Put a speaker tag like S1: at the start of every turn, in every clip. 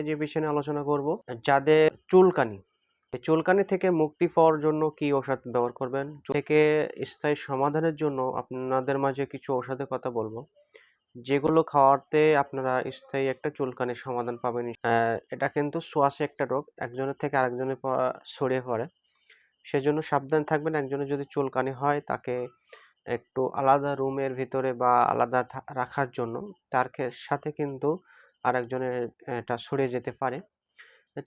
S1: যে বিষয় নিয়ে আলোচনা করব, যাদের চুলকানি, এই চুলকানি থেকে মুক্তি পাওয়ার জন্য কি ঔষধ ব্যবহার করবেন? থেকে স্থায়ী সমাধানের জন্য আপনাদের মাঝে কিছু ঔষধের কথা বলবো, যেগুলো খাওয়াতে আপনারা স্থায়ী একটা চুলকানির সমাধান পাবেন। এটা কিন্তু ছোঁয়াচে একটা রোগ, একজনের থেকে আরেকজনের ছড়িয়ে পড়ে। সেজন্য সাবধান থাকবেন। একজনের যদি চুলকানি হয় তাকে একটু আলাদা রুমের ভিতরে বা আলাদা রাখার জন্য, তার সাথে কিন্তু আরেকজনের এটা ছড়িয়ে যেতে পারে।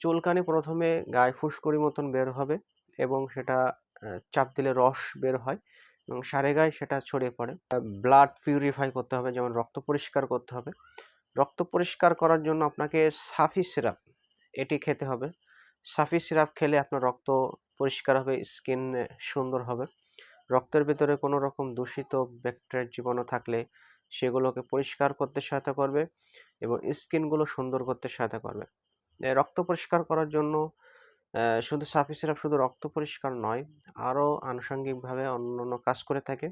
S1: চুলকানি প্রথমে গায়ে ফুসকুড়ি মতন বের হবে এবং সেটা চাপ দিলে রস বের হয় এবং সারে গায়ে সেটা ছড়িয়ে পড়ে। ব্লাড পিউরিফাই করতে হবে, যেমন রক্ত পরিষ্কার করতে হবে। রক্ত পরিষ্কার করার জন্য আপনাকে সাফি সিরাপ এটি খেতে হবে। সাফি সিরাপ খেলে আপনার রক্ত পরিষ্কার হবে, স্কিন সুন্দর হবে। রক্তের ভেতরে কোনো রকম দূষিত ব্যাকটেরিয়া জীবাণু থাকলে সেগুলোকে পরিষ্কার করতে সহায়তা করবে এবং স্কিনগুলো সুন্দর করতে সহায়তা করবে। রক্ত পরিষ্কার করার জন্য শুধু সাফি সিরাপ শুধু রক্ত পরিষ্কার নয়, আরও আনুষঙ্গিকভাবে অন্যান্য কাজ করে থাকে।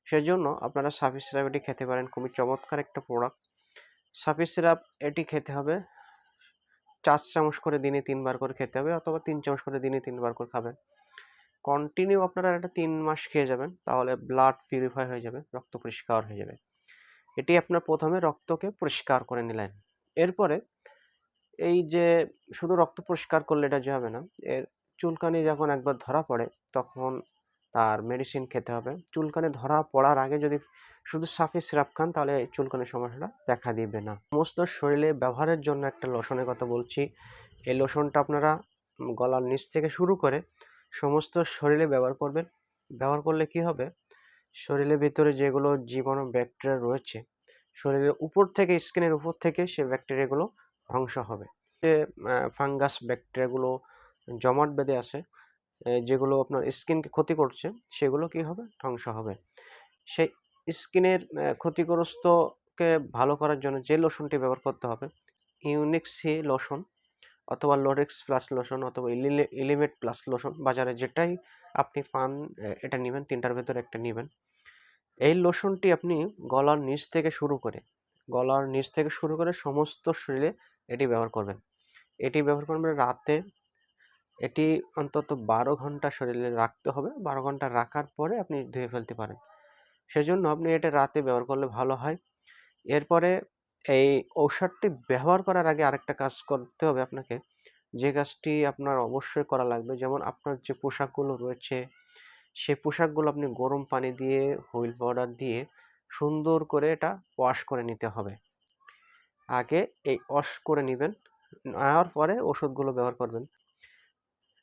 S1: সেজন্য আপনারা সাফি সিরাপ এটি খেতে পারেন, খুবই চমৎকার একটা প্রোডাক্ট। সাফি সিরাপ এটি খেতে হবে 4 চামচ করে দিনে 3 বার করে খেতে হবে, অথবা 3 চামচ করে দিনে 3 বার করে খাবেন। কন্টিনিউ আপনারা এটা 3 মাস খেয়ে যাবেন, তাহলে ব্লাড পিউরিফাই হয়ে যাবে, রক্ত পরিষ্কার হয়ে যাবে। এটি আপনার প্রথমে রক্তকে পরিষ্কার করে নিলেন। এরপরে এই যে শুধু রক্ত পরিষ্কার করলে এটা যে হবে না, এর চুলকানি যখন একবার ধরা পড়ে তখন তার মেডিসিন খেতে হবে। চুলকানি ধরা পড়ার আগে যদি শুধু সাফি সিরাপ খান তাহলে এই চুলকানির সমস্যাটা দেখা দিবে না। সমস্ত শরীরে ব্যবহারের জন্য একটা লোশনের কথা বলছি। এই লোশনটা আপনারা গলার নিচ থেকে শুরু করে সমস্ত শরীরে ব্যবহার করবেন। ব্যবহার করলে কি হবে, শরীরের ভিতরে যেগুলো জীবাণু ব্যাকটেরিয়া রয়েছে, শরীরের উপর থেকে, স্কিনের উপর থেকে সে ব্যাকটেরিয়াগুলো ধ্বংস হবে। যে ফাঙ্গাস ব্যাকটেরিয়াগুলো জমাট বেঁধে আসে, যেগুলো আপনার স্কিনকে ক্ষতি করছে, সেগুলো কি হবে, ধ্বংস হবে। সেই স্কিনের ক্ষতিগ্রস্তকে ভালো করার জন্য যে লোশনটি ব্যবহার করতে হবে, ইউনিক সি লোশন অথবা লোরেক্স প্লাস লোশন অথবা ইলিমেট প্লাস লোশন, বাজারে যেটাই আপনি পান এটা নেবেন, 3টার ভেতরে একটা নেবেন। এই লোশনটি আপনি গলার নিচ থেকে শুরু করে সমস্ত শরীরে এটি ব্যবহার করবেন। এটি ব্যবহার করবেন রাতে। এটি অন্তত 12 ঘন্টা শরীরে রাখতে হবে। 12 ঘন্টা রাখার পরে আপনি ধুয়ে ফেলতে পারেন। সেজন্য আপনি এটা রাতে ব্যবহার করলে ভালো হয়। এরপরে এই ঔষধটি ব্যবহার করার আগে আরেকটা কাজ করতে হবে আপনাকে, যে কাজটি আপনার অবশ্যই করা লাগবে। যেমন আপনার যে পোশাকগুলো রয়েছে, সেই পোশাকগুলো আপনি গরম পানি দিয়ে, হুইল পাউডার দিয়ে সুন্দর করে এটা ওয়াশ করে নিতে হবে। আগে এই ওয়াশ করে নিবেন, নেওয়ার পরে ওষুধগুলো ব্যবহার করবেন,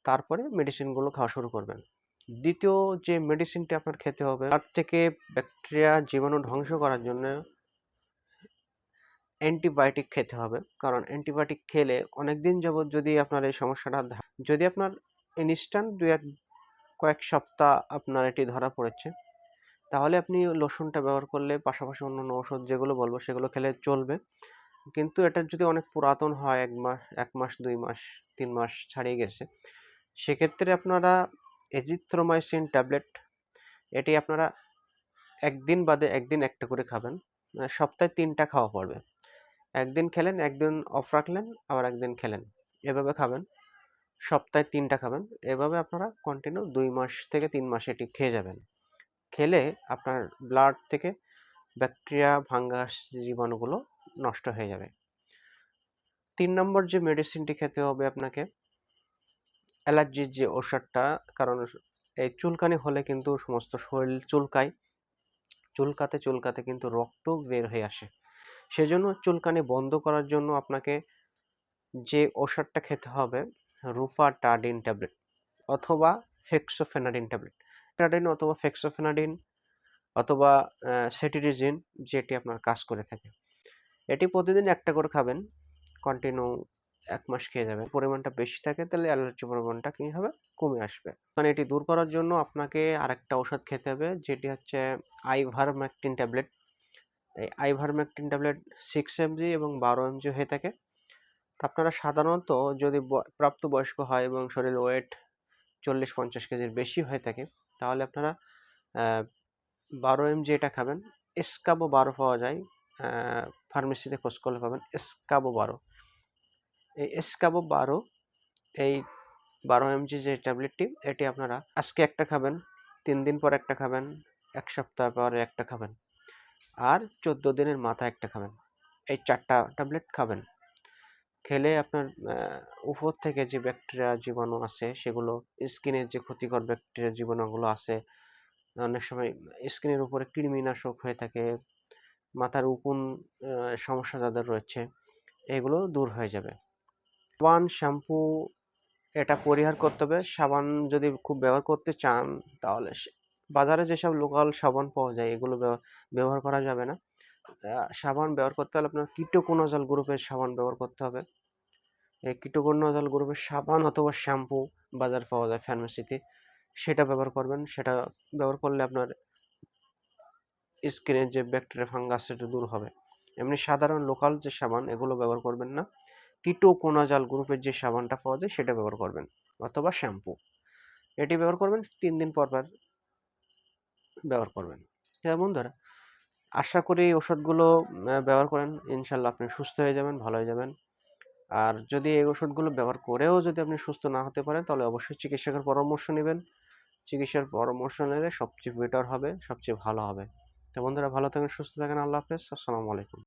S1: তারপরে মেডিসিনগুলো খাওয়া শুরু করবেন। দ্বিতীয় যে মেডিসিনটি আপনার খেতে হবে, তার থেকে ব্যাকটেরিয়া জীবাণু ধ্বংস করার জন্য অ্যান্টিবায়োটিক খেতে হবে। কারণ অ্যান্টিবায়োটিক খেলে অনেকদিন যাবৎ যদি আপনার এই সমস্যাটা যদি আপনার ইনস্ট্যান্ট কয়েক সপ্তাহ আপনার এটি ধরা পড়েছে, তাহলে আপনি লোশনটা ব্যবহার করলে পাশাপাশি অন্যান্য ওষুধ যেগুলো বলবো সেগুলো খেলে চলবে। কিন্তু এটা যদি অনেক পুরাতন হয়, 1 মাস 2 মাস 3 মাস ছাড়িয়ে গেছে, সেক্ষেত্রে আপনারা এজিথ্রোমাইসিন ট্যাবলেট এটি আপনারা একদিন বাদে একদিন একটা করে খাবেন। মানে সপ্তাহে 3টা খাওয়া পড়বে। একদিন খেলেন, একদিন অফ রাখলেন, আবার একদিন খেলেন। এভাবে খাবেন। সপ্তাহে 3টা খাবেন। এভাবে আপনারা কন্টিনিউ 2 মাস থেকে 3 মাস এটি খেয়ে যাবেন। খেলে আপনার ব্লাড থেকে ব্যাকটেরিয়া, ফাঙ্গাস, জীবাণুগুলো নষ্ট হয়ে যাবে। 3 নম্বর যে মেডিসিনটি খেতে হবে আপনাকে, অ্যালার্জির যে ওষুধটা, কারণ এই চুলকানি হলে কিন্তু সমস্ত শরীর চুলকায়। চুলকাতে কিন্তু রক্ত বের হয়ে আসে। সেজন্য চুলকানি বন্ধ করার জন্য আপনাকে যে ওষুধটা খেতে হবে, রুফাটাডিন ট্যাবলেট অথবা ফেক্সোফেনাডিন ট্যাবলেট। টাডিন অথবা ফেক্সোফেনাডিন অথবা সেটিরিজিন, যেটি আপনার কাজ করে থাকে। এটি প্রতিদিন একটা করে খাবেন, কন্টিনিউ 1 মাস খেয়ে যাবেন। পরিমাণটা বেশি থাকে তাহলে অ্যালার্জির পরিমাণটা কি হবে, কমে আসবে। মানে এটি দূর করার জন্য আপনাকে আরেকটা ওষুধ খেতে হবে, যেটি হচ্ছে আইভারমেকটিন ট্যাবলেট। এই আইভারমেকটিন ট্যাবলেট 6 mg এবং 12 mg হয়ে থাকে। আপনারা সাধারণত যদি প্রাপ্তবয়স্ক হয় এবং শরীর ওয়েট 40-50 কেজির বেশি হয়ে থাকে, তাহলে আপনারা 12 mg এটা খাবেন। এসকাবো 12 পাওয়া যায়, ফার্মেসিতে খোঁজ করলে পাবেন, এসকাবো 12। এই এসকাবো 12, এই 12 mg যে ট্যাবলেটটি, এটি আপনারা আজকে একটা খাবেন, 3 দিন পর একটা খাবেন, 1 সপ্তাহ পরে একটা খাবেন, আর 14 দিনের মাথায় একটা খাবেন। এই 4টা ট্যাবলেট খাবেন। খেলে আপনার উপর থেকে যে ব্যাকটেরিয়া জীবাণু আছে সেগুলো, স্কিনের যে ক্ষতিকর ব্যাকটেরিয়া জীবাণুগুলো আছে, অনেক সময় স্কিনের উপরে কৃমিনাশক হয়ে থাকে, মাথার উকুন সমস্যা যাদের রয়েছে, এগুলো দূর হয়ে যাবে। সাবান, শ্যাম্পু এটা পরিহার করতে হবে। সাবান যদি খুব ব্যবহার করতে চান তাহলে বাজারে যেসব লোকাল সাবান পাওয়া যায় এগুলো ব্যবহার করা যাবে না। সাবান ব্যবহার করতে হলে আপনার কিটোকোনাজল গ্রুপের সাবান ব্যবহার করতে হবে। এই কিটোকোনাজল গ্রুপের সাবান অথবা শ্যাম্পু বাজার পাওয়া যায় ফার্মেসিতে, সেটা ব্যবহার করবেন। সেটা ব্যবহার করলে আপনার স্কিনের যে ব্যাকটেরিয়া ফাঙ্গাস সেটা দূর হবে। এমনি সাধারণ লোকাল যে সাবান এগুলো ব্যবহার করবেন না। কিটোকোনাজল গ্রুপের যে সাবানটা পাওয়া যায় সেটা ব্যবহার করবেন, অথবা শ্যাম্পু। এটি ব্যবহার করবেন, 3 দিন পর পর ব্যবহার করবেন। হ্যাঁ বন্ধুরা, আশা করি এই ওষুধগুলো ব্যবহার করেন, ইনশাল্লাহ আপনি সুস্থ হয়ে যাবেন, ভালো হয়ে যাবেন। আর যদি এই ওষুধগুলো ব্যবহার করেও যদি আপনি সুস্থ না হতে পারেন তাহলে অবশ্যই চিকিৎসকের পরামর্শ নেবেন। চিকিৎসার পরামর্শ নিলে সবচেয়ে বেটার হবে, সবচেয়ে ভালো হবে। তো বন্ধুরা, ভালো থাকেন, সুস্থ থাকেন। আল্লাহ হাফেজ। আসসালামু আলাইকুম।